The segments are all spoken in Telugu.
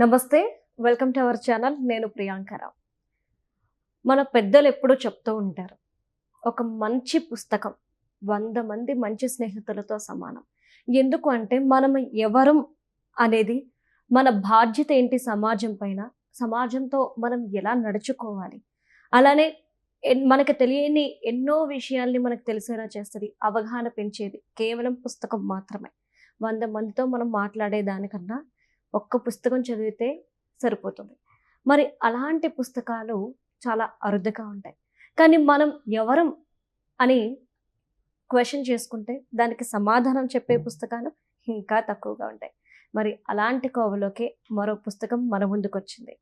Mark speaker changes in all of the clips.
Speaker 1: నమస్తే, వెల్కమ్ టు అవర్ ఛానల్. నేను ప్రియాంకరావు. మన పెద్దలు ఎప్పుడూ చెప్తూ ఉంటారు, ఒక మంచి పుస్తకం 100 మంది మంచి స్నేహితులతో సమానం. ఎందుకు అంటే మనం ఎవరం అనేది, మన బాధ్యత ఏంటి సమాజం పైన, సమాజంతో మనం ఎలా నడుచుకోవాలి, అలానే మనకు తెలియని ఎన్నో విషయాల్ని మనకు తెలిసేలా చేస్తుంది, అవగాహన పెంచేది కేవలం పుస్తకం మాత్రమే. 100 మందితో మనం మాట్లాడే దానికన్నా ఒక్క పుస్తకం చదివితే సరిపోతుంది. మరి అలాంటి పుస్తకాలు చాలా అరుదుగా ఉంటాయి. కానీ మనం ఎవరం అని క్వశ్చన్ చేసుకుంటే దానికి సమాధానం చెప్పే పుస్తకాలు ఇంకా తక్కువగా ఉంటాయి. మరి అలాంటి కోవలోకే మరో పుస్తకం మన ముందుకు వచ్చింది.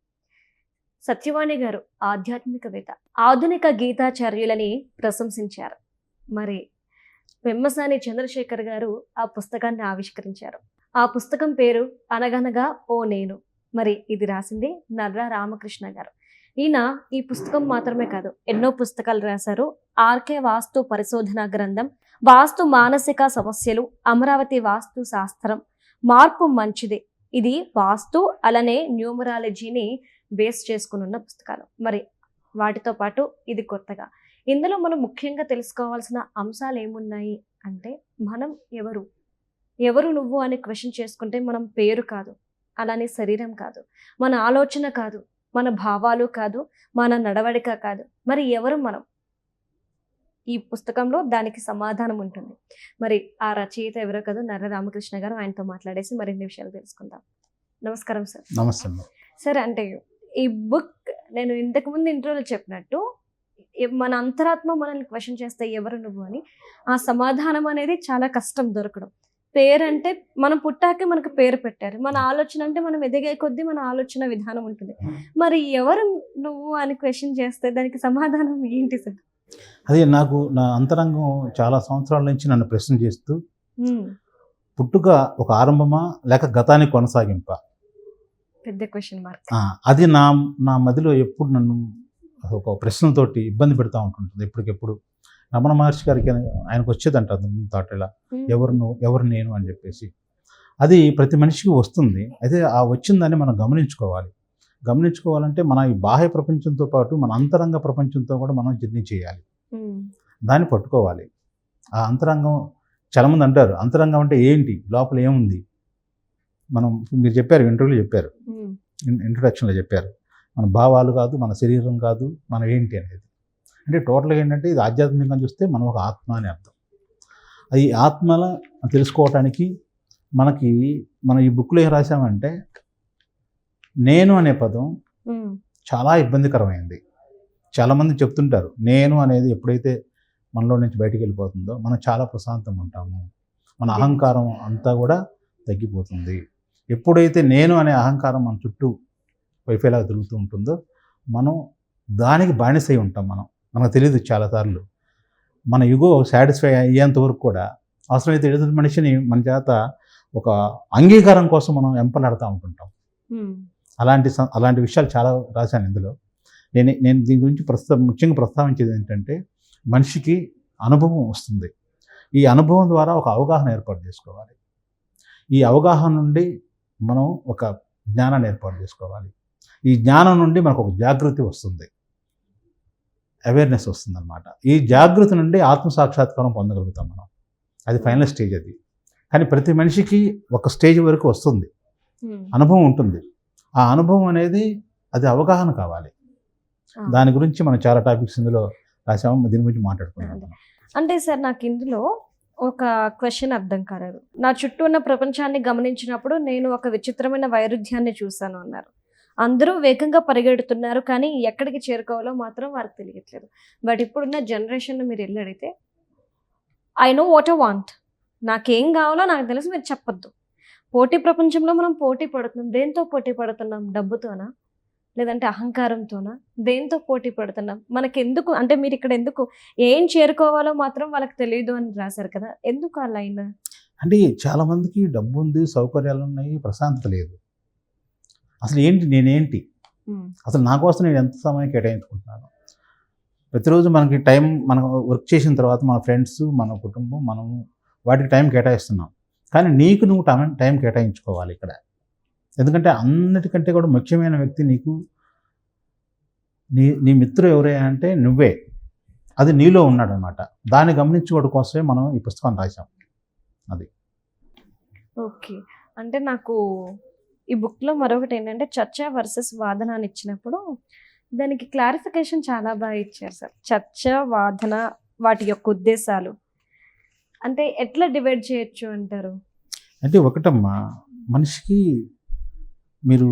Speaker 1: సత్యవాణి గారు ఆధ్యాత్మికవేత్త, ఆధునిక గీతాచార్యులని ప్రశంసించారు. మరి పెమ్మసాని చంద్రశేఖర్ గారు ఆ పుస్తకాన్ని ఆవిష్కరించారు. ఆ పుస్తకం పేరు అనగనగా ఓ నేను. మరి ఇది రాసింది నర్రా రామకృష్ణ గారు. ఈయన ఈ పుస్తకం మాత్రమే కాదు, ఎన్నో పుస్తకాలు రాశారు. ఆర్కే వాస్తు పరిశోధన గ్రంథం, వాస్తు మానసిక సమస్యలు, అమరావతి వాస్తు శాస్త్రం, మార్పు మంచిది. ఇది వాస్తు అలానే న్యూమరాలజీని బేస్ చేసుకుని ఉన్న పుస్తకాలు. మరి వాటితో పాటు ఇది కొత్తగా. ఇందులో మనం ముఖ్యంగా తెలుసుకోవాల్సిన అంశాలు ఏమున్నాయి అంటే, మనం ఎవరు నువ్వు అని క్వశ్చన్ చేసుకుంటే మనం పేరు కాదు, అలానే శరీరం కాదు, మన ఆలోచన కాదు, మన భావాలు కాదు, మన నడవడిక కాదు, మరి ఎవరు మనం? ఈ పుస్తకంలో దానికి సమాధానం ఉంటుంది. మరి ఆ రచయిత ఎవరో కాదు, నర్ర రామకృష్ణ గారు. ఆయనతో మాట్లాడేసి మరిన్ని విషయాలు తెలుసుకుందాం. నమస్కారం సార్.
Speaker 2: నమస్తే
Speaker 1: సార్. అంటే ఈ బుక్ నేను ఇంతకుముందు ఇంట్రోలో చెప్పినట్టు, మన అంతరాత్మ మనల్ని క్వశ్చన్ చేస్తే ఎవరు నువ్వు అని, ఆ సమాధానం అనేది చాలా కష్టం దొరకడం. పేరు అంటే మనం పుట్టాకే మనకు పేరు పెట్టారు. మన ఆలోచన అంటే మనం ఎదిగే కొద్దీ మన ఆలోచన విధానం ఉంటుంది. మరి ఎవరు నువ్వు అని క్వశ్చన్ చేస్తే దానికి సమాధానం ఏంటి సార్?
Speaker 2: అది నాకు నా అంతరంగం చాలా సంవత్సరాల నుంచి నన్ను ప్రశ్న చేస్తూ, పుట్టుక ఒక ఆరంభమా లేక గతానికి కొనసాగింప,
Speaker 1: పెద్ద క్వశ్చన్ మార్క్.
Speaker 2: అది నా మదిలో ఎప్పుడు నన్ను ఒక ప్రశ్నతోటి ఇబ్బంది పెడతా ఉంటుంటుంది. ఎప్పటికెప్పుడు రమణ మహర్షి గారికి ఆయనకు వచ్చేదంట థాట్, ఇలా ఎవరు నేను అని చెప్పేసి. అది ప్రతి మనిషికి వస్తుంది. అయితే ఆ వచ్చిందని మనం గమనించుకోవాలంటే మన ఈ బాహ్య ప్రపంచంతో పాటు మన అంతరంగ ప్రపంచంతో కూడా మనం జర్నీ చేయాలి, దాన్ని పట్టుకోవాలి. ఆ అంతరంగం, చాలామంది అంటారు అంతరంగం అంటే ఏంటి, లోపల ఏముంది. మీరు చెప్పారు, ఇంటర్వ్యూలో చెప్పారు, ఇంట్రొడక్షన్లో చెప్పారు, మన భావాలు కాదు, మన శరీరం కాదు, మన ఏంటి అనేది. అంటే టోటల్గా ఏంటంటే ఇది ఆధ్యాత్మికంగా చూస్తే మనం ఒక ఆత్మ అని అర్థం. ఈ ఆత్మల తెలుసుకోవటానికి మనం ఈ బుక్లో ఏం రాసామంటే, నేను అనే పదం చాలా ఇబ్బందికరమైంది. చాలామంది చెప్తుంటారు, నేను అనేది ఎప్పుడైతే మనలో నుంచి బయటికి వెళ్ళిపోతుందో మనం చాలా ప్రశాంతంగా ఉంటాము, మన అహంకారం అంతా కూడా తగ్గిపోతుంది. ఎప్పుడైతే నేను అనే అహంకారం మన చుట్టూ వైఫైలాగా తిరుగుతూ ఉంటుందో మనం దానికి బానిసై ఉంటాం. మనకు తెలియదు చాలాసార్లు. మన ఇగో సాటిస్ఫై అయ్యేంత వరకు కూడా అవసరమైతే ఎదుటి మనిషిని మన చేత ఒక అంగీకారం కోసం మనం ఎంపలాడుతూ ఉంటుంటాం. అలాంటి విషయాలు చాలా రాశాను ఇందులో. నేను దీని గురించి ముఖ్యంగా ప్రస్తావించేది ఏంటంటే, మనిషికి అనుభవం వస్తుంది. ఈ అనుభవం ద్వారా ఒక అవగాహన ఏర్పాటు చేసుకోవాలి. ఈ అవగాహన నుండి మనం ఒక జ్ఞానాన్ని ఏర్పాటు చేసుకోవాలి. ఈ జ్ఞానం నుండి మనకు ఒక జాగృతి వస్తుంది, అవేర్నెస్ వస్తుంది అన్నమాట. ఈ జాగృతి నుండి ఆత్మసాక్షాత్కారం పొందగలుగుతాం మనం. అది ఫైనల్ స్టేజ్ అది. కానీ ప్రతి మనిషికి ఒక స్టేజ్ వరకు వస్తుంది, అనుభవం ఉంటుంది. ఆ అనుభవం అనేది అది అవగాహన కావాలి. దాని గురించి మనం చాలా టాపిక్స్ ఇందులో రాసాము, దీని గురించి మాట్లాడుకుంటాం.
Speaker 1: అంటే సార్, నాకు ఇందులో ఒక క్వశ్చన్ అర్థం కాలేదు. నా చుట్టూ ఉన్న ప్రపంచాన్ని గమనించినప్పుడు నేను ఒక విచిత్రమైన వైరుధ్యాన్ని చూశాను అన్నారు. అందరూ వేగంగా పరిగెడుతున్నారు, కానీ ఎక్కడికి చేరుకోవాలో మాత్రం వారికి తెలియట్లేదు. బట్ ఇప్పుడున్న జనరేషన్ మీరు వెళ్ళి అడిగితే, I know what I want, నాకేం కావాలో నాకు తెలుసు, మీరు చెప్పొద్దు. పోటీ ప్రపంచంలో మనం పోటీ పడుతున్నాం. దేంతో పోటీ పడుతున్నాం? డబ్బుతోనా, లేదంటే అహంకారంతోనా? దేంతో పోటీ పడుతున్నాం? మనకెందుకు అంటే, మీరు ఇక్కడ ఎందుకు ఏం చేరుకోవాలో మాత్రం వాళ్ళకి తెలియదు అని రాశారు కదా, ఎందుకు ఆ లైన్?
Speaker 2: అంటే చాలామందికి డబ్బు ఉంది, సౌకర్యాలు ఉన్నాయి, ప్రశాంతత లేదు. అసలు ఏంటి, నేనేంటి, అసలు నా కోసం నేను ఎంత సమయం కేటాయించుకుంటున్నాను? ప్రతిరోజు మనకి టైం, మనం వర్క్ చేసిన తర్వాత మన ఫ్రెండ్స్, మన కుటుంబం, మనం వాటికి టైం కేటాయిస్తున్నాం. కానీ నువ్వు టైం కేటాయించుకోవాలి ఇక్కడ. ఎందుకంటే అన్నిటికంటే కూడా ముఖ్యమైన వ్యక్తి నీకు నీ మిత్రుడు ఎవరైనా అంటే నువ్వే. అది నీలో ఉన్నాడనమాట. దాన్ని గమనించుకోవడం కోసమే మనం ఈ పుస్తకాన్ని రాసాం.
Speaker 1: ఓకే. అంటే నాకు ఈ బుక్లో మరొకటి ఏంటంటే చర్చ వర్సెస్ వాదన అని ఇచ్చినప్పుడు దానికి క్లారిఫికేషన్ చాలా బాగా ఇచ్చారు సార్. చర్చ, వాదన, వాటి యొక్క ఉద్దేశాలు అంటే ఎట్లా డివైడ్ చేయొచ్చు అంటారు?
Speaker 2: అంటే ఒకటమ్మా, మనిషికి మీరు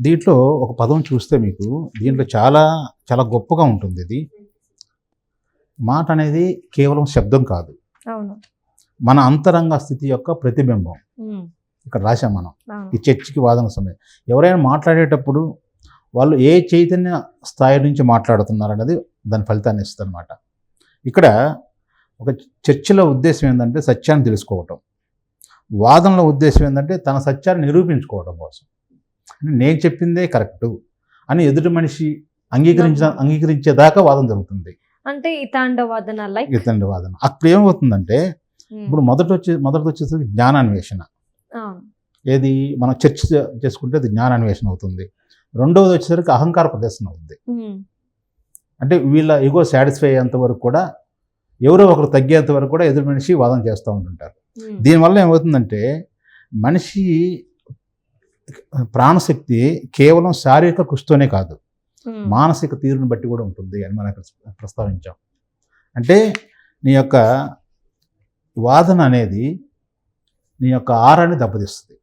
Speaker 2: దీంట్లో ఒక పదం చూస్తే మీకు దీంట్లో చాలా చాలా గొప్పగా ఉంటుంది. ఇది మాట అనేది కేవలం శబ్దం కాదు,
Speaker 1: అవును.
Speaker 2: మన అంతరంగ స్థితి యొక్క ప్రతిబింబం.
Speaker 1: ఉమ్,
Speaker 2: ఇక్కడ రాశాం మనం
Speaker 1: అవును.
Speaker 2: ఈ చర్చకి వాదన సమయం. ఎవరైనా మాట్లాడేటప్పుడు వాళ్ళు ఏ చైతన్య స్థాయి నుంచి మాట్లాడుతున్నారు అనేది దాని ఫలితాన్ని ఇస్తుంది అనమాట. ఇక్కడ ఒక చర్చలో ఉద్దేశం ఏంటంటే సత్యాన్ని తెలుసుకోవటం, వాదనలో ఉద్దేశం ఏంటంటే తన సత్యాన్ని నిరూపించుకోవడం కోసం. అంటే నేను చెప్పిందే కరెక్టు అని ఎదుటి మనిషి అంగీకరించేదాకా వాదన జరుగుతుంది.
Speaker 1: అంటే ఇతాండ వాదన, లైక్
Speaker 2: ఇతండి వాదన. అప్పుడు ఏమవుతుందంటే ఇప్పుడు మొదటి వచ్చేసరికి జ్ఞానాన్వేషణ. ఏది మనం చర్చ చేసుకుంటే అది జ్ఞానాన్వేషణ అవుతుంది. రెండవది వచ్చేసరికి అహంకార ప్రదర్శన అవుతుంది. అంటే వీళ్ళ ఈగో సాటిస్ఫై అయ్యేంత వరకు కూడా, ఎవరో ఒకరు తగ్గేంత వరకు కూడా ఎదురు మనిషి వాదన చేస్తూ ఉంటుంటారు. దీనివల్ల ఏమవుతుందంటే మనిషి ప్రాణశక్తి కేవలం శారీరక కృషితోనే కాదు, మానసిక తీరుని బట్టి కూడా ఉంటుంది అని మనం ఇక్కడ ప్రస్తావించాం. అంటే నీ యొక్క వాదన అనేది నీ యొక్క ఆరాన్ని దెబ్బతీస్తుంది.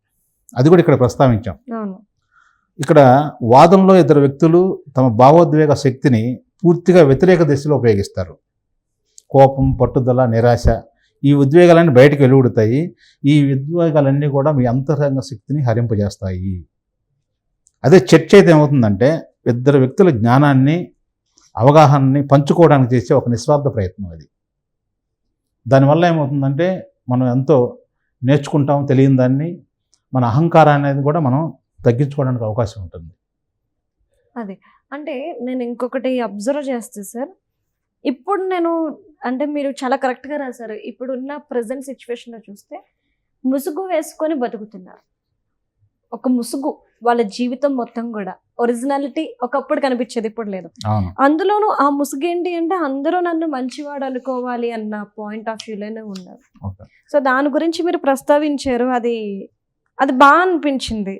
Speaker 2: అది కూడా ఇక్కడ ప్రస్తావించాం. ఇక్కడ వాదనలో ఇద్దరు వ్యక్తులు తమ భావోద్వేగ శక్తిని పూర్తిగా వ్యతిరేక దిశలో ఉపయోగిస్తారు. కోపం, పట్టుదల, నిరాశ, ఈ ఉద్వేగాలన్నీ బయటకు వెలువడతాయి. ఈ ఉద్వేగాలన్నీ కూడా మీ అంతరంగ శక్తిని హరింపజేస్తాయి. అదే చర్చ అయితే ఏమవుతుందంటే ఇద్దరు వ్యక్తుల జ్ఞానాన్ని, అవగాహనని పంచుకోవడానికి చేసే ఒక నిస్వార్థ ప్రయత్నం అది. దానివల్ల ఏమవుతుందంటే మనం ఎంతో నేర్చుకుంటాం, తెలియని దాన్ని, మన అహంకారాన్ని అనేది కూడా మనం తగ్గించుకోవడానికి అవకాశం ఉంటుంది.
Speaker 1: అదే అంటే నేను ఇంకొకటి అబ్జర్వ్ చేస్తే సార్, ఇప్పుడు నేను అంటే మీరు చాలా కరెక్ట్గా రాశారు. ఇప్పుడున్న ప్రజెంట్ సిచ్యువేషన్లో చూస్తే ముసుగు వేసుకొని బతుకుతున్నారు. ఒక ముసుగు, వాళ్ళ జీవితం మొత్తం కూడా ఒరిజినాలిటీ ఒకప్పుడు కనిపించేది, ఇప్పుడు లేదు. అందులోనూ ఆ ముసుగు ఏంటి అంటే అందరూ నన్ను మంచివాడు అనుకోవాలి అన్న పాయింట్ ఆఫ్ వ్యూలోనే ఉన్నారు. సో దాని గురించి మీరు ప్రస్తావించారు, అది బాగా అనిపించింది.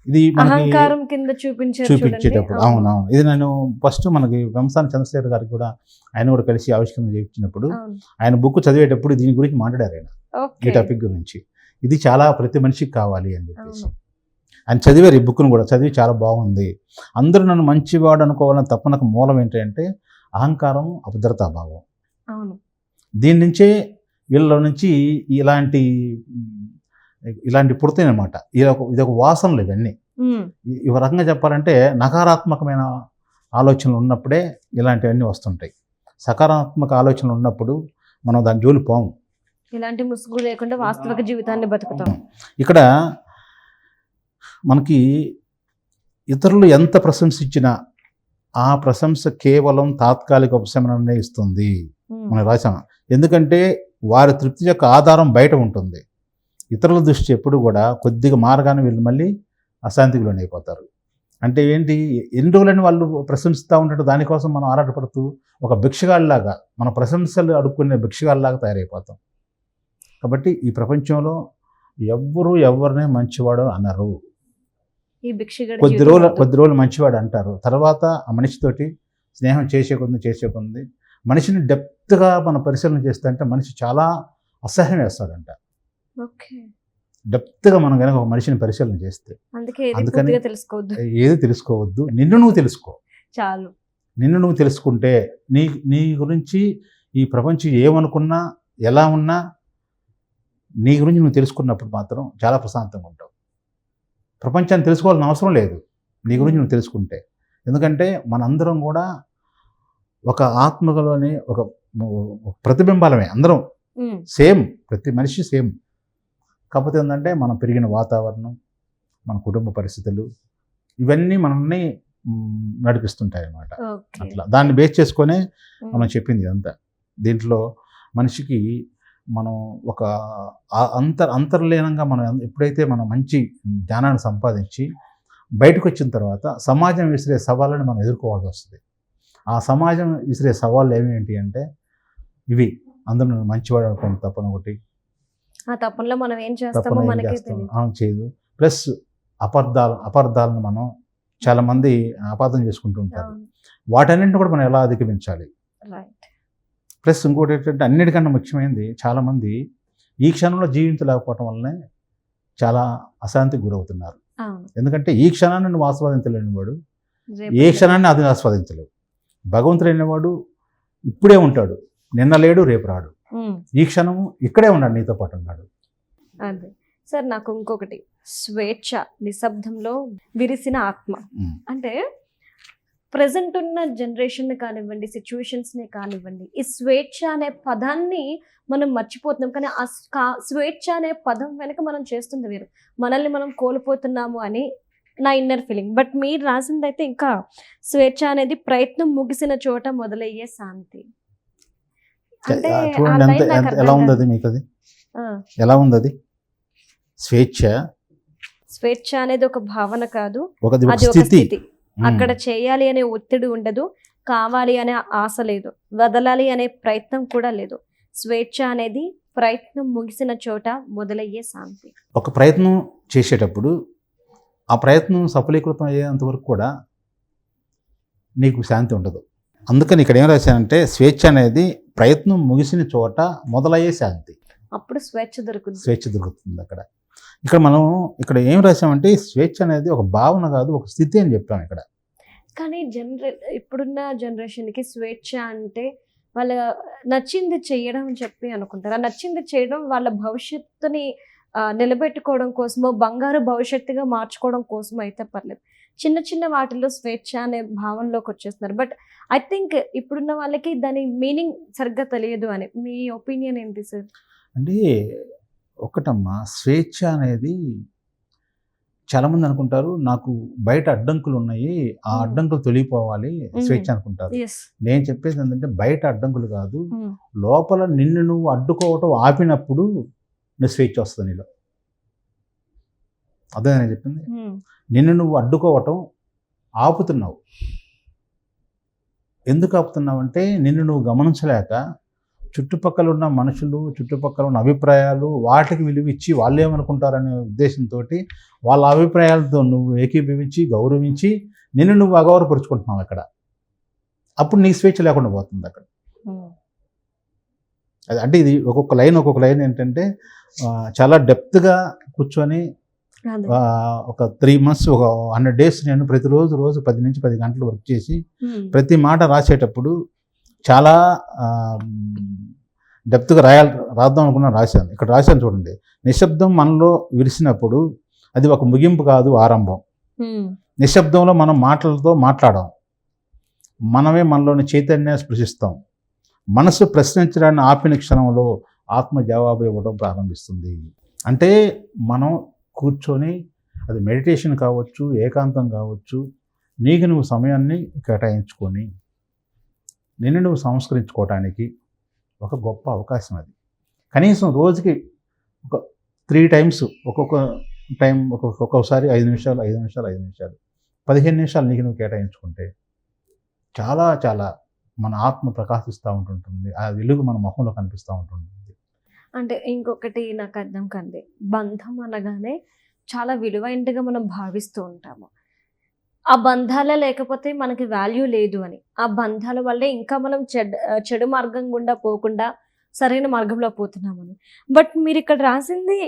Speaker 2: ఇది
Speaker 1: అహంకారం కింద చూపించేటప్పుడు.
Speaker 2: అవునవును. ఇది నేను ఫస్ట్ మనకి వంశాన చంద్రశేఖర్ గారికి కూడా ఆయన కూడా కలిసి ఆవిష్కరణ చేయించినప్పుడు ఆయన బుక్ చదివేటప్పుడు దీని గురించి మాట్లాడారు ఆయన, ఈ టాపిక్ గురించి. ఇది చాలా ప్రతి మనిషికి కావాలి అని చెప్పేసి ఆయన చదివారు. ఈ బుక్ను కూడా చదివి చాలా బాగుంది. అందరూ నన్ను మంచివాడు అనుకోవాలని తప్పనకు మూలం ఏంటంటే అహంకారం, అభద్రతాభావం. దీని నుంచే వీళ్ళ నుంచి ఇలాంటి పుడతాయి అనమాట. ఇదొక వాసనలు ఇవన్నీ. ఈ రకంగా చెప్పాలంటే నకారాత్మకమైన ఆలోచనలు ఉన్నప్పుడే ఇలాంటివన్నీ వస్తుంటాయి. సకారాత్మక ఆలోచనలు ఉన్నప్పుడు మనం దాని జోలి పోము.
Speaker 1: ఇలాంటి ముసుగు లేకుండా వాస్తవిక జీవితాన్ని బతుకుతాం.
Speaker 2: ఇక్కడ మనకి ఇతరులు ఎంత ప్రశంసించినా ఆ ప్రశంస కేవలం తాత్కాలిక ఉపశమనాన్ని ఇస్తుంది మనం రాసాం. ఎందుకంటే వారి తృప్తి యొక్క ఆధారం బయట ఉంటుంది. ఇతరుల దృష్టి ఎప్పుడు కూడా కొద్దిగా మారగానే వీళ్ళు మళ్ళీ అశాంతికి లోనైపోతారు. అంటే ఏంటి, ఎన్ని రోజులని వాళ్ళు ప్రశంసిస్తూ ఉంటారు, దానికోసం మనం ఆరాటపడుతూ ఒక భిక్షగాళ్ళలాగా, మన ప్రశంసలు అడుక్కునే భిక్షగాళ్ళలాగా తయారైపోతాం. కాబట్టి ఈ ప్రపంచంలో ఎవరినే మంచివాడు అన్నారు. కొద్ది రోజులు మంచివాడు అంటారు. తర్వాత ఆ మనిషితోటి స్నేహం చేసే కొంది మనిషిని డెప్త్గా మన పరిశీలన చేస్తే అంటే మనిషి చాలా అసహ్యం వేస్తాడంట. డెప్త్గా మనం కనుక ఒక మనిషిని పరిశీలన చేస్తే, అందుకని ఏది తెలుసుకోవద్దు, నిన్ను నువ్వు తెలుసుకో చాలు. నిన్ను నువ్వు తెలుసుకుంటే నీ గురించి ఈ ప్రపంచం ఏమనుకున్నా, ఎలా ఉన్నా, నీ గురించి నువ్వు తెలుసుకున్నప్పుడు మాత్రం చాలా ప్రశాంతంగా ఉంటావు. ప్రపంచాన్ని తెలుసుకోవాల్సిన అవసరం లేదు నీ గురించి నువ్వు తెలుసుకుంటే. ఎందుకంటే మనందరం కూడా ఒక ఆత్మలోనే ఒక ప్రతిబింబాలమే, అందరం సేమ్, ప్రతి మనిషి సేమ్. కాకపోతే ఏంటంటే మనం పెరిగిన వాతావరణం, మన కుటుంబ పరిస్థితులు, ఇవన్నీ మనల్ని నడిపిస్తుంటాయి అన్నమాట. అట్లా దాన్ని బేస్ చేసుకొని మనం చెప్పింది అంతా. దీంట్లో మనిషికి మనం ఒక అంతర్లీనంగా మనం ఎప్పుడైతే మనం మంచి జ్ఞానాన్ని సంపాదించి బయటకు వచ్చిన తర్వాత సమాజం విసిరే సవాళ్ళని మనం ఎదుర్కోవాల్సి వస్తుంది. ఆ సమాజం విసిరే సవాళ్ళు ఏమేంటి అంటే ఇవి, అందులో మంచివాడు అనుకోండి తప్పని ఒకటి,
Speaker 1: ఆ తపనలో మనం ఏం చేస్తామో
Speaker 2: తప్పన ఏం
Speaker 1: మనకే
Speaker 2: చేస్తాం
Speaker 1: తెలియదు.
Speaker 2: చేయదు. ప్లస్ అపార్థాలను మనం చాలామంది అపార్థం చేసుకుంటూ ఉంటారు. వాటన్నింటిని కూడా మనం ఎలా అధిగమించాలి.
Speaker 1: రైట్.
Speaker 2: ప్లస్ ఇంకోటి ఏంటంటే అన్నిటికన్నా ముఖ్యమైనది, చాలామంది ఈ క్షణంలో జీవించలేకపోవటం వల్లనే చాలా అశాంతికి గురవుతున్నారు. ఎందుకంటే ఈ క్షణాన్ని నువ్వు ఆస్వాదించలేని వాడు ఏ క్షణాన్ని అది ఆస్వాదించలేవు. భగవంతుడు అనేవాడు ఇప్పుడే ఉంటాడు, నిన్న లేడు రేపు రాడు. ఈ క్షణము ఇక్కడే ఉన్నాడు, నీతో పాటు ఉన్నాడు.
Speaker 1: అదే సార్, నాకు ఇంకొకటి, స్వేచ్ఛ, నిశ్శబ్దంలో విరిసిన ఆత్మ. అంటే ప్రజెంట్ ఉన్న జనరేషన్ కానివ్వండి, సిచ్యువేషన్స్ని కానివ్వండి, ఈ స్వేచ్ఛ అనే పదాన్ని మనం మర్చిపోతున్నాం. కానీ ఆ స్వేచ్ఛ అనే పదం వెనక మనం చేస్తుంది వేరు, మనల్ని మనం కోల్పోతున్నాము అని నా ఇన్నర్ ఫీలింగ్. బట్ మీరు రాసింది అయితే ఇంకా స్వేచ్ఛ అనేది ప్రయత్నం ముగిసిన చోట మొదలయ్యే శాంతి. అంటే
Speaker 2: చూడండి ఎలా ఉంది అది, మీకు అది ఎలా ఉంది అది?
Speaker 1: స్వేచ్ఛ అనేది ఒక భావన కాదు,
Speaker 2: అది
Speaker 1: ఒక స్థితి. అక్కడ చేయాలి అనే ఒత్తిడి ఉండదు, కావాలి అనే ఆశ లేదు, వదలాలి అనే ప్రయత్నం కూడా లేదు. స్వేచ్ఛ అనేది ప్రయత్నం ముగిసిన చోట మొదలయ్యే శాంతి.
Speaker 2: ఒక ప్రయత్నం చేసేటప్పుడు ఆ ప్రయత్నం సఫలీకృతం అయ్యేంత వరకు కూడా నీకు శాంతి ఉండదు. అందుకని ఇక్కడ ఏం రాశానంటే స్వేచ్ఛ అనేది ప్రయత్నం ముగిసిన చోట మొదలయ్యే శాంతి.
Speaker 1: అప్పుడు స్వేచ్ఛ దొరుకుతుంది
Speaker 2: అక్కడ. మనం ఇక్కడ ఏం రాసామంటే స్వేచ్ఛ అనేది ఒక భావన కాదు, ఒక స్థితి అని చెప్పాం ఇక్కడ.
Speaker 1: కానీ ఇప్పుడున్న జనరేషన్కి స్వేచ్ఛ అంటే వాళ్ళ నచ్చింది చేయడం అని చెప్పి అనుకుంటారు. ఆ నచ్చింది చేయడం వాళ్ళ భవిష్యత్తుని నిలబెట్టుకోవడం కోసమో, బంగారు భవిష్యత్తుగా మార్చుకోవడం కోసం అయితే పర్లేదు. చిన్న చిన్న వాటిల్లో స్వేచ్ఛ అనే భావనలోకి వచ్చేస్తున్నారు. బట్ ఐ థింక్ ఇప్పుడున్న వాళ్ళకి దాని మీనింగ్ సరిగ్గా తెలియదు అని. మీ ఒపీనియన్ ఏంటి సార్?
Speaker 2: అంటే ఒకటమ్మా, స్వేచ్ఛ అనేది చాలామంది అనుకుంటారు నాకు బయట అడ్డంకులు ఉన్నాయి, ఆ అడ్డంకులు తొలగిపోవాలి స్వేచ్ఛ అనుకుంటారు. నేను చెప్పేది ఏంటంటే బయట అడ్డంకులు కాదు, లోపల నిన్ను నువ్వు అడ్డుకోవటం ఆపినప్పుడు నువ్వు స్వేచ్ఛ వస్తుంది నీలో. అదే నేను చెప్పింది. నిన్ను నువ్వు అడ్డుకోవటం ఆపుతున్నావు. ఎందుకు ఆపుతున్నావు అంటే నిన్ను నువ్వు గమనించలేక చుట్టుపక్కల ఉన్న మనుషులు, చుట్టుపక్కల ఉన్న అభిప్రాయాలు, వాటికి విలువ ఇచ్చి వాళ్ళు ఏమనుకుంటారనే ఉద్దేశంతో వాళ్ళ అభిప్రాయాలతో నువ్వు ఏకీభవించి గౌరవించి నిన్ను నువ్వు అగౌరవపరుచుకుంటున్నావు అక్కడ. అప్పుడు నీకు స్వేచ్ఛ లేకుండా పోతుంది అక్కడ. అది అంటే ఇది ఒక్కొక్క లైన్ ఏంటంటే చాలా డెప్త్గా కూర్చొని ఒక 3 months, ఒక 100 days నేను ప్రతిరోజు 10 నుంచి 10 గంటలు వర్క్ చేసి ప్రతి మాట రాసేటప్పుడు చాలా డెప్త్గా రాద్దాం అనుకున్నా రాశాను. ఇక్కడ రాశాను చూడండి. నిశ్శబ్దం మనలో విరిసినప్పుడు అది ఒక ముగింపు కాదు, ఆరంభం. నిశ్శబ్దంలో మనం మాటలతో మాట్లాడాం, మనమే మనలోని చైతన్యాన్ని స్పృశిస్తాం. మనసు ప్రశ్నించడాన్ని ఆపిన క్షణంలో ఆత్మ జవాబు ఇవ్వడం ప్రారంభిస్తుంది. అంటే మనం కూర్చొని, అది మెడిటేషన్ కావచ్చు, ఏకాంతం కావచ్చు, నీకు నువ్వు సమయాన్ని కేటాయించుకొని నిన్ను నువ్వు సంస్కరించుకోవటానికి ఒక గొప్ప అవకాశం అది. కనీసం రోజుకి ఒక 3 times, ఒక్కొక్క టైం ఒక్కొక్కసారి 5 నిమిషాలు 15 నిమిషాలు నీకు నువ్వు కేటాయించుకుంటే చాలా చాలా మన ఆత్మ ప్రకాశిస్తూ ఉంటుంటుంది, ఆ వెలుగు మన ముఖంలో కనిపిస్తూ ఉంటుంది.
Speaker 1: అంటే ఇంకొకటి నాకు అర్థం కంది, బంధం అనగానే చాలా విలువైనదిగా మనం భావిస్తూ ఉంటాము. ఆ బంధాలే లేకపోతే మనకి వాల్యూ లేదు అని, ఆ బంధాల వల్లే ఇంకా మనం చెడు మార్గం గుండా పోకుండా సరైన మార్గంలో పోతున్నామని. బట్ మీరు ఇక్కడ రాసింది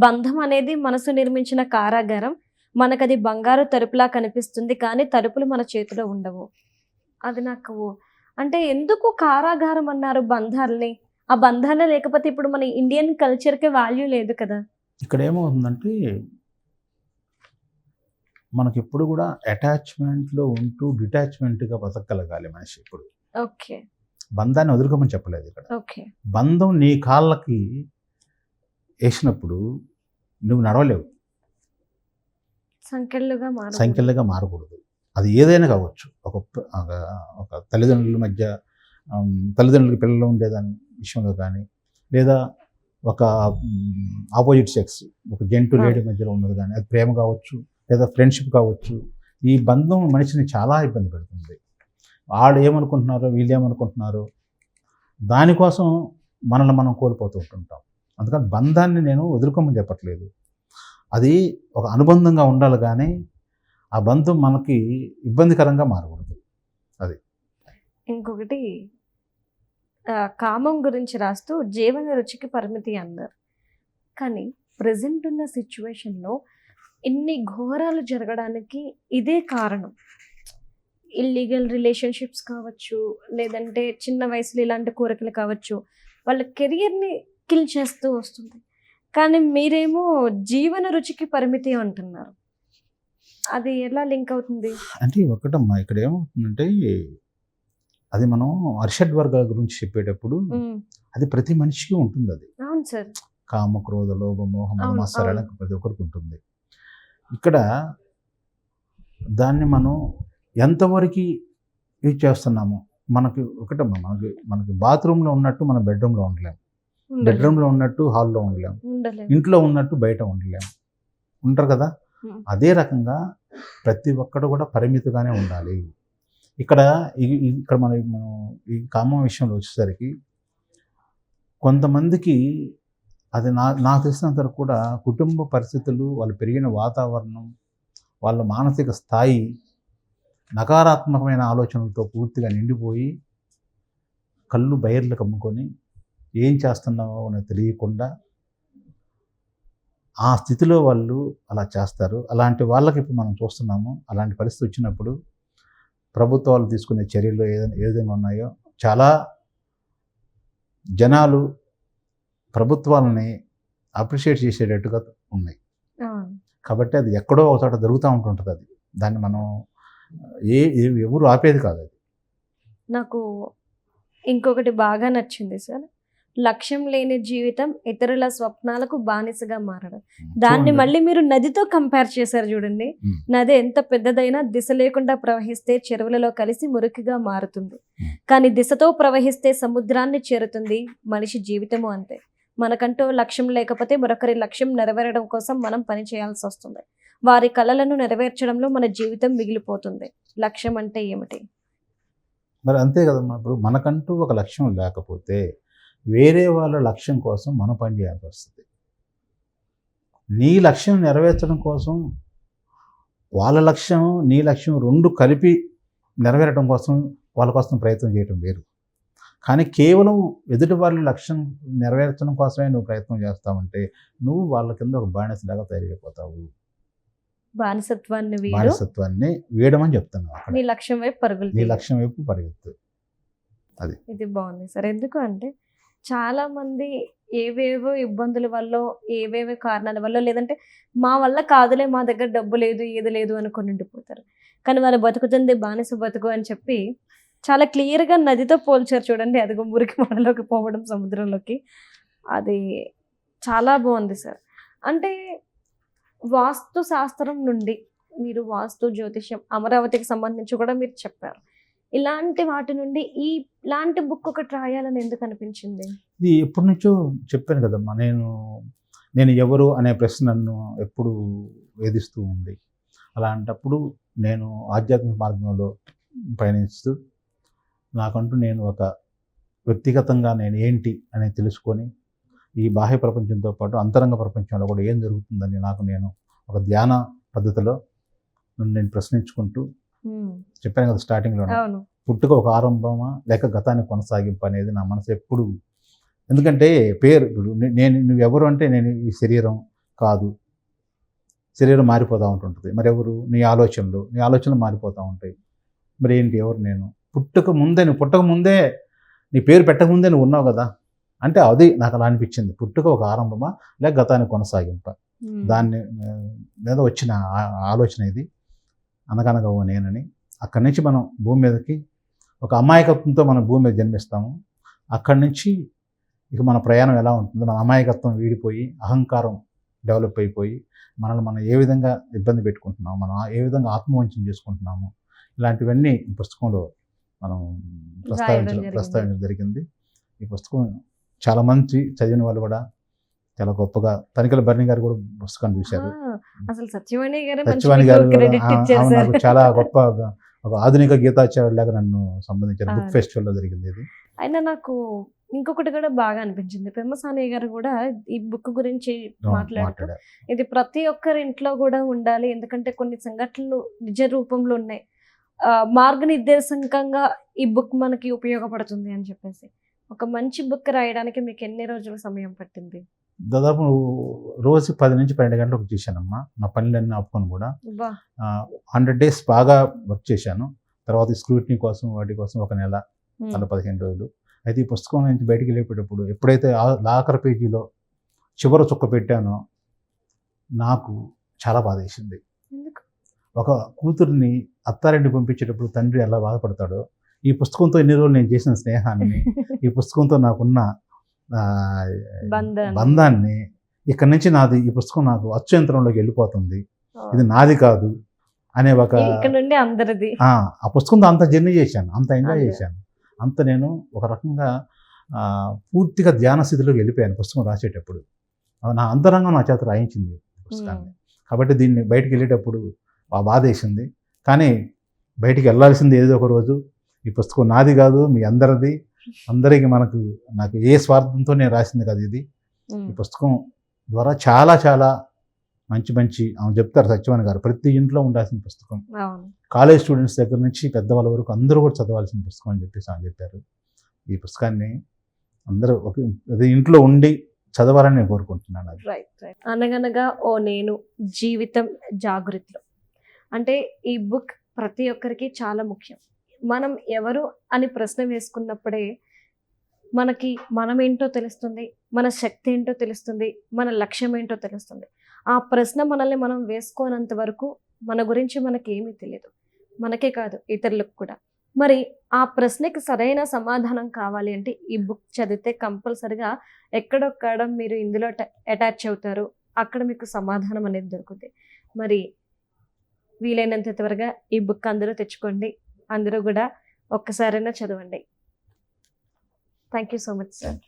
Speaker 1: బంధం అనేది మనసు నిర్మించిన కారాగారం, మనకు అది బంగారు తలుపులా కనిపిస్తుంది, కానీ తలుపులు మన చేతిలో ఉండవు. అది నాకు అంటే ఎందుకు కారాగారం అన్నారు బంధాలని? ఆ బంధాలే లేకపోతే ఇప్పుడు మన ఇండియన్ కల్చర్కి వాల్యూ లేదు కదా. ఇక్కడ
Speaker 2: ఏమవుతుందంటే మనకి ఎప్పుడు కూడా అటాచ్మెంట్లో ఉంటూ డిటాచ్మెంట్గా బతకగలగాలి మనిషి. ఇప్పుడు
Speaker 1: ఓకే,
Speaker 2: బంధాన్ని వదులుకోమని చెప్పలేదు ఇక్కడ.
Speaker 1: ఓకే,
Speaker 2: బంధం నీ కాళ్ళకి వేసినప్పుడు నువ్వు నడవలేవు, సంఖ్యలుగా మారకూడదు. అది ఏదైనా కావచ్చు. ఒక తల్లిదండ్రుల మధ్య, తల్లిదండ్రులకి పిల్లలు ఉండేదాని విషయంలో కానీ, లేదా ఒక ఆపోజిట్ సెక్స్, ఒక జెంటు
Speaker 1: ఆ.
Speaker 2: లేడీ మధ్యలో ఉన్నది కానీ అది ప్రేమ కావచ్చు, లేదా ఫ్రెండ్షిప్ కావచ్చు. ఈ బంధం మనిషిని చాలా ఇబ్బంది పెడుతుంది. వాళ్ళు ఏమనుకుంటున్నారో వీళ్ళు ఏమనుకుంటున్నారో దానికోసం మనల్ని మనం కోల్పోతూ ఉంటుంటాం. అందుకని బంధాన్ని నేను వదులుకోమని చెప్పట్లేదు. అది ఒక అనుబంధంగా ఉండాలి కానీ ఆ బంధం మనకి ఇబ్బందికరంగా మారకూడదు.
Speaker 1: ఇంకొకటి కామం గురించి రాస్తూ జీవన రుచికి పరిమితి అన్నారు. కానీ ప్రజెంట్ ఉన్న సిచ్యువేషన్లో ఇన్ని ఘోరాలు జరగడానికి ఇదే కారణం. ఇల్లీగల్ రిలేషన్షిప్స్ కావచ్చు, లేదంటే చిన్న వయసులో ఇలాంటి కోరికలు కావచ్చు, వాళ్ళ కెరియర్ని కిల్ చేస్తూ వస్తుంది. కానీ మీరేమో జీవన రుచికి పరిమితి అంటున్నారు. అది ఎలా లింక్ అవుతుంది?
Speaker 2: అంటే ఒకటమ్మా, ఇక్కడ ఏమవుతుందంటే అది మనం అరిషడ్ వర్గాల గురించి చెప్పేటప్పుడు అది ప్రతి మనిషికి ఉంటుంది. అది
Speaker 1: అవును సార్.
Speaker 2: కామ, క్రోధ, లోభ, మోహ, మద,
Speaker 1: అవును,
Speaker 2: మత్సరాలు
Speaker 1: అవును.
Speaker 2: ప్రతి ఒక్కరికి ఉంటుంది. ఇక్కడ దాన్ని మనం ఎంతవరకు యూజ్ చేస్తున్నాము, మనకి ఒకటమ్మా, మనకి బాత్రూంలో ఉన్నట్టు మనం బెడ్రూమ్లో ఉండలేము, బెడ్రూమ్లో ఉన్నట్టు హాల్లో ఉండలేము,
Speaker 1: ఉండలేదు.
Speaker 2: ఇంట్లో ఉన్నట్టు బయట ఉండలేము, ఉంటారు కదా. అదే రకంగా ప్రతి ఒక్కడు కూడా పరిమితిగానే ఉండాలి. ఇక్కడ ఇక్కడ మనం ఈ కామం విషయంలో వచ్చేసరికి కొంతమందికి అది నాకు తెలిసినంత వరకు కూడా కుటుంబ పరిస్థితులు, వాళ్ళు పెరిగిన వాతావరణం, వాళ్ళ మానసిక స్థాయి నకారాత్మకమైన ఆలోచనలతో పూర్తిగా నిండిపోయి కళ్ళు బయర్లు కమ్ముకొని ఏం చేస్తున్నామో అని తెలియకుండా ఆ స్థితిలో వాళ్ళు అలా చేస్తారు. అలాంటి వాళ్ళకి ఇప్పుడు మనం చూస్తున్నాము. అలాంటి పరిస్థితి వచ్చినప్పుడు ప్రభుత్వాలు తీసుకునే చర్యలు ఏ విధంగా ఉన్నాయో, చాలా జనాలు ప్రభుత్వాలని అప్రిషియేట్ చేసేటట్టుగా ఉన్నాయి. కాబట్టి అది ఎక్కడో ఒక చోట జరుగుతూ ఉంటుంటుంది. అది దాన్ని మనం ఎవరు ఆపేది కాదు. అది
Speaker 1: నాకు ఇంకొకటి బాగా నచ్చింది సార్. లక్ష్యం లేని జీవితం ఇతరుల స్వప్నాలకు బానిసగా మారడం. దాన్ని మళ్ళీ మీరు నదితో కంపేర్ చేశారు చూడండి. నది ఎంత పెద్దదైనా దిశ లేకుండా ప్రవహిస్తే చెరువులలో కలిసి మురికిగా మారుతుంది, కానీ దిశతో ప్రవహిస్తే సముద్రాన్ని చేరుతుంది. మనిషి జీవితము అంతే. మనకంటూ లక్ష్యం లేకపోతే మరొకరి లక్ష్యం నెరవేరడం కోసం మనం పని చేయాల్సి వస్తుంది. వారి కలలను నెరవేర్చడంలో మన జీవితం మిగిలిపోతుంది. లక్ష్యం అంటే ఏమిటి?
Speaker 2: మరి అంతే కదమ్మా. ఇప్పుడు మనకంటూ ఒక లక్ష్యం లేకపోతే వేరే వాళ్ళ లక్ష్యం కోసం మనం పనిచేయాల్సి వస్తుంది. నీ లక్ష్యం నెరవేర్చడం కోసం వాళ్ళ లక్ష్యం, నీ లక్ష్యం రెండు కలిపి నెరవేరడం కోసం వాళ్ళ కోసం ప్రయత్నం చేయడం వేరు. కానీ కేవలం ఎదుటి వాళ్ళ లక్ష్యం నెరవేర్చడం కోసమే నువ్వు ప్రయత్నం చేస్తావంటే నువ్వు వాళ్ళ కింద ఒక బానిసలాగా తయారైపోతావు. బానిసత్వాన్ని వేయడమని చెప్తున్నావు. అక్కడ
Speaker 1: నీ లక్ష్యం వైపు పరుగులు,
Speaker 2: నీ లక్ష్యం వైపు పరిగెత్తు. అది
Speaker 1: ఇది బాగుంది సార్. ఎందుకు అంటే చాలా మంది ఏవేవో ఇబ్బందుల వల్ల, ఏవేవో కారణాల వల్ల, లేదంటే మా వల్ల కాదులే, మా దగ్గర డబ్బు లేదు, ఏది లేదు అనుకొని ఉండిపోతారు. కానీ వాళ్ళు బతుకుతుంది బానిస బతుకు అని చెప్పి చాలా క్లియర్గా నదితో పోల్చారు చూడండి. అదిగో మురికి మనలోకి పోవడం సముద్రంలోకి. అది చాలా బాగుంది సార్. అంటే వాస్తు శాస్త్రం నుండి మీరు వాస్తు, జ్యోతిష్యం, అమరావతికి సంబంధించి కూడా మీరు చెప్పారు. ఇలాంటి వాటి నుండి ఇలాంటి బుక్ ఒకటి రాయాలని ఎందుకు అనిపించింది?
Speaker 2: ఇది ఎప్పటి నుంచో చెప్పాను కదమ్మా. నేను ఎవరు అనే ప్రశ్న నన్ను ఎప్పుడు వేధిస్తూ ఉంది. అలాంటప్పుడు నేను ఆధ్యాత్మిక మార్గంలో పయనిస్తూ నాకంటూ నేను ఒక వ్యక్తిగతంగా నేను ఏంటి అని తెలుసుకొని ఈ బాహ్య ప్రపంచంతో పాటు అంతరంగ ప్రపంచంలో కూడా ఏం జరుగుతుందని నేను ఒక ధ్యాన పద్ధతిలో నేను ప్రశ్నించుకుంటూ చెప్పాను కదా స్టార్టింగ్లో, పుట్టుక ఒక ఆరంభమా లేక గతాన్ని కొనసాగింపు అనేది నా మనసు ఎప్పుడు. ఎందుకంటే పేరు నువ్వెవరు అంటే నేను ఈ శరీరం కాదు. శరీరం మారిపోతూ ఉంటుంటుంది. మరి ఎవరు? నీ ఆలోచనలు మారిపోతూ ఉంటాయి. మరి ఏంటి, ఎవరు నేను? పుట్టక ముందే నీ పేరు పెట్టకముందే నువ్వు ఉన్నావు కదా. అంటే అది నాకు అలా అనిపించింది. పుట్టుక ఒక ఆరంభమా లేక గతాన్ని కొనసాగింప, దాన్ని మీద వచ్చిన ఆలోచన ఇది. అనగనగా ఓ నేనని. అక్కడి నుంచి మనం భూమి మీదకి ఒక అమాయకత్వంతో మనం భూమి మీద జన్మిస్తాము. అక్కడి నుంచి ఇక మన ప్రయాణం ఎలా ఉంటుంది, మన అమాయకత్వం వీడిపోయి అహంకారం డెవలప్ అయిపోయి మనల్ని మనం ఏ విధంగా ఇబ్బంది పెట్టుకుంటున్నాము, మనం ఏ విధంగా ఆత్మవంచన చేసుకుంటున్నాము, ఇలాంటివన్నీ ఈ పుస్తకంలో మనం ప్రస్తావించడం జరిగింది. ఈ పుస్తకం చాలా మంచి చదివిన వాళ్ళు కూడా చాలా గొప్పగా తనిఖీల భరణి గారు కూడా పుస్తకాన్ని చూశారు.
Speaker 1: అసలు సత్యవాణి గారు
Speaker 2: సత్యవాణి గారు కూడా
Speaker 1: క్రెడిట్
Speaker 2: ఆమె
Speaker 1: ఇచ్చేసారు.
Speaker 2: నాకు చాలా గొప్ప ఒక ఆధునిక గీతాచార్యులాగా నన్ను సంబంధించారు. బుక్
Speaker 1: అవును.
Speaker 2: ఫెస్టివల్లో జరిగింది ఇది.
Speaker 1: అయినా నాకు ఇంకొకటి కూడా బాగా అనిపించింది. పెమ్మసాని గారు కూడా ఈ బుక్ గురించి మాట్లాడుతూ
Speaker 2: మాట్లాడారు.
Speaker 1: ఇది ప్రతి ఒక్కరి ఇంట్లో కూడా ఉండాలి. ఎందుకంటే కొన్ని సంఘటనలు నిజ రూపంలో ఉన్నాయి. మార్గనిర్దేశకంగా ఈ బుక్ మనకి ఉపయోగపడుతుంది అని చెప్పేసి. ఒక మంచి బుక్ రాయడానికి మీకు ఎన్ని రోజుల సమయం పట్టింది?
Speaker 2: దాదాపు రోజు 10 నుంచి 12 గంటలకు చేశానమ్మా. నా పనులన్నీ ఆపుకొని కూడా
Speaker 1: అబ్బా!
Speaker 2: 100 days బాగా వర్క్ చేశాను. తర్వాత స్క్రూటినీ కోసం వాటి కోసం ఒక నెల,
Speaker 1: ఉమ్.
Speaker 2: అలా 15 రోజులు. అయితే ఈ పుస్తకం నుంచి బయటికి వెళ్ళేటప్పుడు ఎప్పుడైతే ఆఖరి పేజీలో చివరి చుక్క పెట్టానో నాకు చాలా బాధ వేసింది.
Speaker 1: ఎందుకు?
Speaker 2: ఒక కూతుర్ని అత్తారింటికి పంపించేటప్పుడు తండ్రి ఎలా బాధపడతాడో, ఈ పుస్తకంతో ఎన్ని రోజులు నేను చేసిన స్నేహాన్ని, ఈ పుస్తకంతో నాకున్న బంధాన్ని ఇక్కడి నుంచి ఈ పుస్తకం నాకు అత్యంతరంలోకి వెళ్ళిపోతుంది, ఇది నాది కాదు అనే ఒక
Speaker 1: ఇక్కడ నుండి అందరిది.
Speaker 2: ఆ పుస్తకంతో అంత జర్నీ చేశాను, అంత ఎంజాయ్
Speaker 1: అదే.
Speaker 2: చేశాను. అంత నేను ఒక రకంగా పూర్తిగా ధ్యాన స్థితిలోకి వెళ్ళిపోయాను పుస్తకం రాసేటప్పుడు. నా అంతరంగం నా చేత రాయించింది పుస్తకాన్ని. కాబట్టి దీన్ని బయటికి వెళ్ళేటప్పుడు ఆ బాధ వేసింది. కానీ బయటికి వెళ్ళాల్సింది ఏదో ఒక రోజు. ఈ పుస్తకం నాది కాదు, మీ అందరిది. అందరికీ నాకు ఏ స్వార్థంతో నేను రాసింది కాదు ఇది. ఈ పుస్తకం ద్వారా చాలా చాలా మంచి ఆమె చెప్తారు సత్యవాణి గారు, ప్రతి ఇంట్లో ఉండాల్సిన పుస్తకం.
Speaker 1: అవును.
Speaker 2: కాలేజ్ స్టూడెంట్స్ దగ్గర నుంచి పెద్దవాళ్ళ వరకు అందరూ కూడా చదవాల్సిన పుస్తకం అని చెప్పేసి ఆమె చెప్పారు. ఈ పుస్తకాన్ని అందరూ ఇంట్లో ఉండి చదవాలని నేను కోరుకుంటున్నాను. అది
Speaker 1: రైట్. అనగనగా ఓ నేను జీవితం జాగృతిలో అంటే ఈ బుక్ ప్రతి ఒక్కరికి చాలా ముఖ్యం. మనం ఎవరు అని ప్రశ్న వేసుకున్నప్పుడే మనకి మనం ఏంటో తెలుస్తుంది, మన శక్తి ఏంటో తెలుస్తుంది, మన లక్ష్యం ఏంటో తెలుస్తుంది. ఆ ప్రశ్న మనల్ని మనం వేసుకోనంత వరకు మన గురించి మనకి ఏమీ తెలియదు, మనకే కాదు ఇతరులకు కూడా. మరి ఆ ప్రశ్నకి సరైన సమాధానం కావాలి అంటే ఈ బుక్ చదివితే కంపల్సరిగా ఎక్కడొక్కడ మీరు ఇందులో అటాచ్ అవుతారు, అక్కడ మీకు సమాధానం అనేది దొరుకుతుంది. మరి వీలైనంత త్వరగా ఈ బుక్ అందరూ తెచ్చుకోండి, అందరూ కూడా ఒక్కసారైనా చదవండి. Thank you so much sir.